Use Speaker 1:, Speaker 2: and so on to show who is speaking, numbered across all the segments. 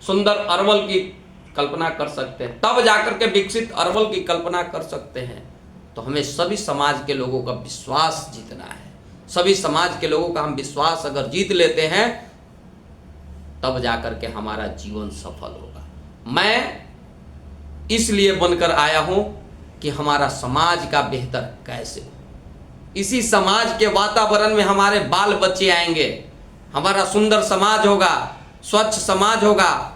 Speaker 1: सुंदर अरवल की कल्पना कर सकते हैं, तब जाकर के विकसित अरवल की कल्पना कर सकते हैं। तो हमें सभी समाज के लोगों का विश्वास जीतना है। सभी समाज के लोगों का हम विश्वास अगर जीत लेते हैं तब जाकर के हमारा जीवन सफल होगा। मैं इसलिए बनकर आया हूं कि हमारा समाज का बेहतर कैसे हो। इसी समाज के वातावरण में हमारे बाल बच्चे आएंगे, हमारा सुंदर समाज होगा, स्वच्छ समाज होगा,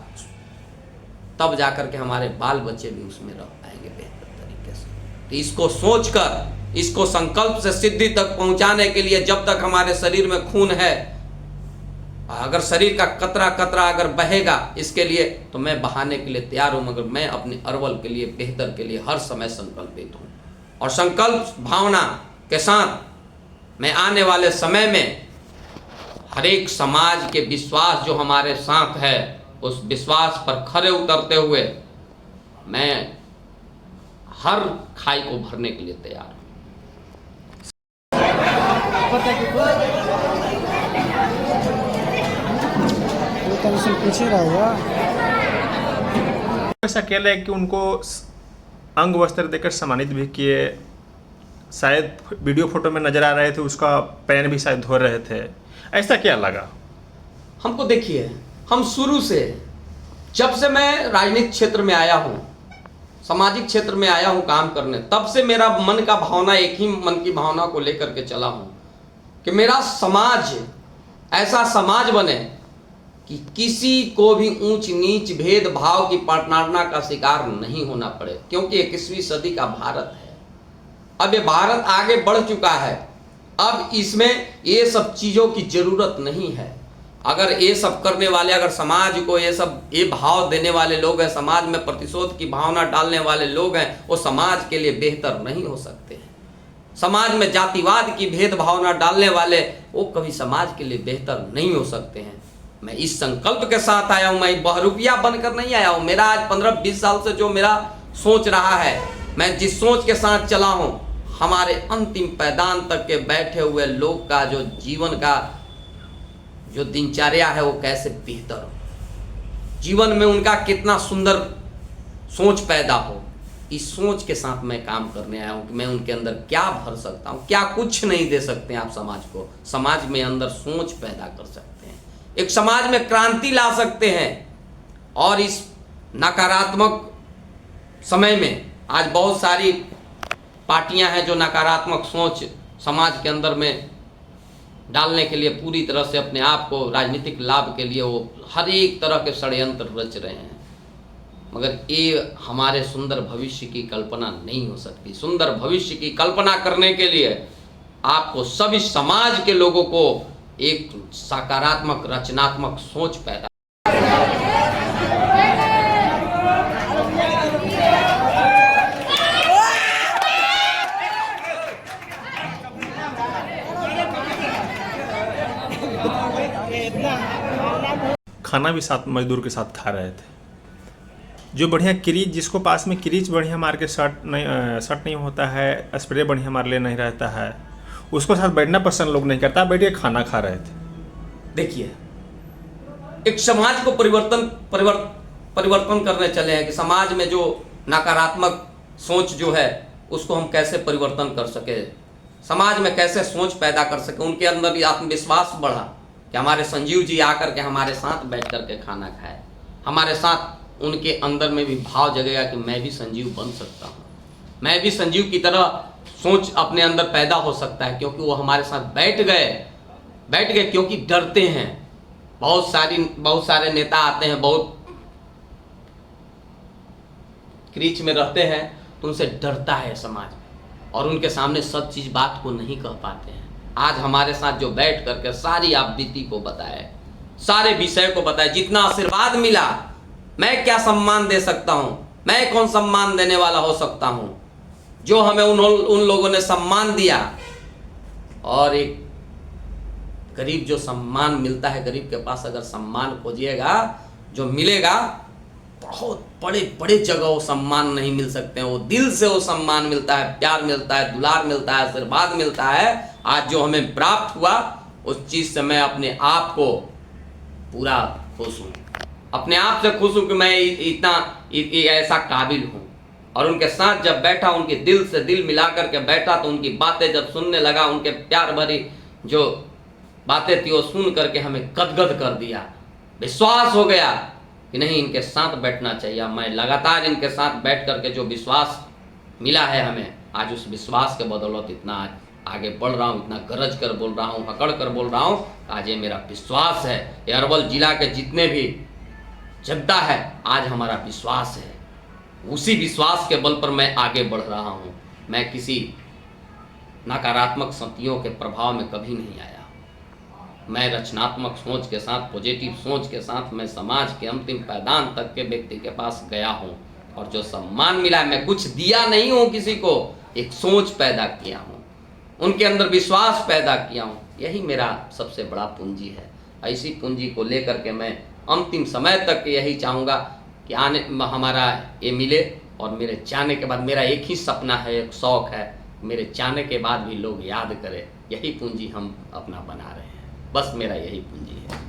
Speaker 1: तब जाकर के हमारे बाल बच्चे भी उसमें रह पाएंगे बेहतर तरीके से। तो इसको सोचकर, इसको संकल्प से सिद्धि तक पहुंचाने के लिए जब तक हमारे शरीर में खून है, अगर शरीर का कतरा कतरा अगर बहेगा इसके लिए, तो मैं बहाने के लिए तैयार हूं, मगर मैं अपने अरवल के लिए, बेहतर के लिए हर समय संकल्पित हूं। और संकल्प भावना के साथ मैं आने वाले समय में हर एक समाज के विश्वास जो हमारे साथ है, उस विश्वास पर खरे उतरते हुए मैं हर खाई को भरने के लिए तैयार हूं।
Speaker 2: पीछे रहेगा।
Speaker 3: ऐसा कह रहे हैं कि उनको अंग वस्त्र देकर सम्मानित भी किए, शायद वीडियो फोटो में नजर आ रहे थे, उसका पैन भी शायद धो रहे थे। ऐसा क्या लगा
Speaker 1: हमको? देखिए, हम शुरू से, जब से मैं राजनीतिक क्षेत्र में आया हूं, सामाजिक क्षेत्र में आया हूं काम करने, तब से मेरा मन का भावना, एक ही मन की भावना को लेकर के चला हूं कि मेरा समाज ऐसा समाज बने कि किसी को भी ऊंच नीच भेदभाव की प्रताड़ना का शिकार नहीं होना पड़े। क्योंकि 21वीं सदी का भारत है, अब ये भारत आगे बढ़ चुका है, अब इसमें ये सब चीज़ों की जरूरत नहीं है। अगर ये सब करने वाले, अगर समाज को ये भाव देने वाले लोग हैं, समाज में प्रतिशोध की भावना डालने वाले लोग हैं, वो समाज के लिए बेहतर नहीं हो सकते हैं। समाज में जातिवाद की भेदभावना डालने वाले, वो कभी समाज के लिए बेहतर नहीं हो सकते हैं। मैं इस संकल्प के साथ आया हूं, मैं बहरूपिया बनकर नहीं आया हूं। मेरा आज 15-20 साल से जो मेरा सोच रहा है, मैं जिस सोच के साथ चला हूं, हमारे अंतिम पैदान तक के बैठे हुए लोग का जो जीवन का जो दिनचर्या है वो कैसे बेहतर हो, जीवन में उनका कितना सुंदर सोच पैदा हो, इस सोच के साथ मैं काम करने आया हूं कि मैं उनके अंदर क्या भर सकता हूं। क्या कुछ नहीं दे सकते हैं आप समाज को, समाज में अंदर सोच पैदा कर सकते हैं, एक समाज में क्रांति ला सकते हैं। और इस नकारात्मक समय में आज बहुत सारी पार्टियां हैं जो नकारात्मक सोच समाज के अंदर में डालने के लिए पूरी तरह से अपने आप को राजनीतिक लाभ के लिए वो हर एक तरह के षड्यंत्र रच रहे हैं, मगर ये हमारे सुंदर भविष्य की कल्पना नहीं हो सकती। सुंदर भविष्य की कल्पना करने के लिए आपको सभी समाज के लोगों को एक सकारात्मक रचनात्मक सोच पैदा।
Speaker 3: खाना भी साथ मजदूर के साथ खा रहे थे, जो बढ़िया क्रीज, जिसको पास में क्रीज बढ़िया मार के शर्ट नहीं होता है, स्प्रे बढ़िया मार ले नहीं रहता है, उसको साथ बैठना पसंद लोग नहीं करता, बैठ के खाना खा रहे थे।
Speaker 1: देखिए, एक समाज को परिवर्तन करने चले हैं कि समाज में जो नकारात्मक सोच जो है उसको हम कैसे परिवर्तन कर सके, समाज में कैसे सोच पैदा कर सके, उनके अंदर भी आत्मविश्वास बढ़ा कि हमारे संजीव जी आकर के हमारे साथ बैठ कर के खाना खाए, हमारे साथ उनके अंदर में भी भाव जगेगा कि मैं भी संजीव बन सकता हूँ, मैं भी संजीव की तरह सोच अपने अंदर पैदा हो सकता है। क्योंकि वो हमारे साथ बैठ गए क्योंकि डरते हैं। बहुत सारे नेता आते हैं, बहुत क्रीच में रहते हैं, तो उनसे डरता है समाज और उनके सामने सब चीज बात को नहीं कह पाते हैं। आज हमारे साथ जो बैठ करके सारी आप बीती को बताए, सारे विषय को बताए, जितना आशीर्वाद मिला, मैं क्या सम्मान दे सकता हूं, मैं कौन सम्मान देने वाला हो सकता हूं, जो हमें उन लोगों ने सम्मान दिया। और एक गरीब जो सम्मान मिलता है, गरीब के पास अगर सम्मान खोजिएगा, जो मिलेगा बहुत बड़े बड़े जगह वो सम्मान नहीं मिल सकते हैं, वो दिल से वो सम्मान मिलता है, प्यार मिलता है, दुलार मिलता है, आशीर्वाद मिलता है। आज जो हमें प्राप्त हुआ उस चीज से मैं अपने आप को पूरा खुश हूँ। अपने आप से खुश हूं कि मैं इतना ऐसा काबिल हूं। और उनके साथ जब बैठा, उनके दिल से दिल मिला करके बैठा, तो उनकी बातें जब सुनने लगा, उनके प्यार भरी जो बातें थी वो सुन करके हमें गदगद कर दिया। विश्वास हो गया कि नहीं, इनके साथ बैठना चाहिए। मैं लगातार इनके साथ बैठ करके जो विश्वास मिला है हमें, आज उस विश्वास के बदौलत इतना आगे बढ़ रहा हूँ, इतना गरज कर बोल रहा हूँ, हकड़ कर बोल रहा हूँ। आज ये मेरा विश्वास है। ये अरवल जिला के जितने भी जनता है, आज हमारा विश्वास है। उसी विश्वास के बल पर मैं आगे बढ़ रहा हूँ। मैं किसी नकारात्मक शक्तियों के प्रभाव में कभी नहीं आया। मैं रचनात्मक सोच के साथ, पॉजिटिव सोच के साथ मैं समाज के अंतिम पायदान तक के व्यक्ति के पास गया हूँ। और जो सम्मान मिला, मैं कुछ दिया नहीं हूँ किसी को, एक सोच पैदा किया हूँ, उनके अंदर विश्वास पैदा किया हूँ। यही मेरा सबसे बड़ा पूंजी है। ऐसी पूंजी को लेकर के मैं अंतिम समय तक यही चाहूँगा कि आने हमारा ये मिले। और मेरे जाने के बाद मेरा एक ही सपना है, एक शौक़ है, मेरे जाने के बाद भी लोग याद करें। यही पूंजी हम अपना बना रहे हैं, बस मेरा यही पूंजी है।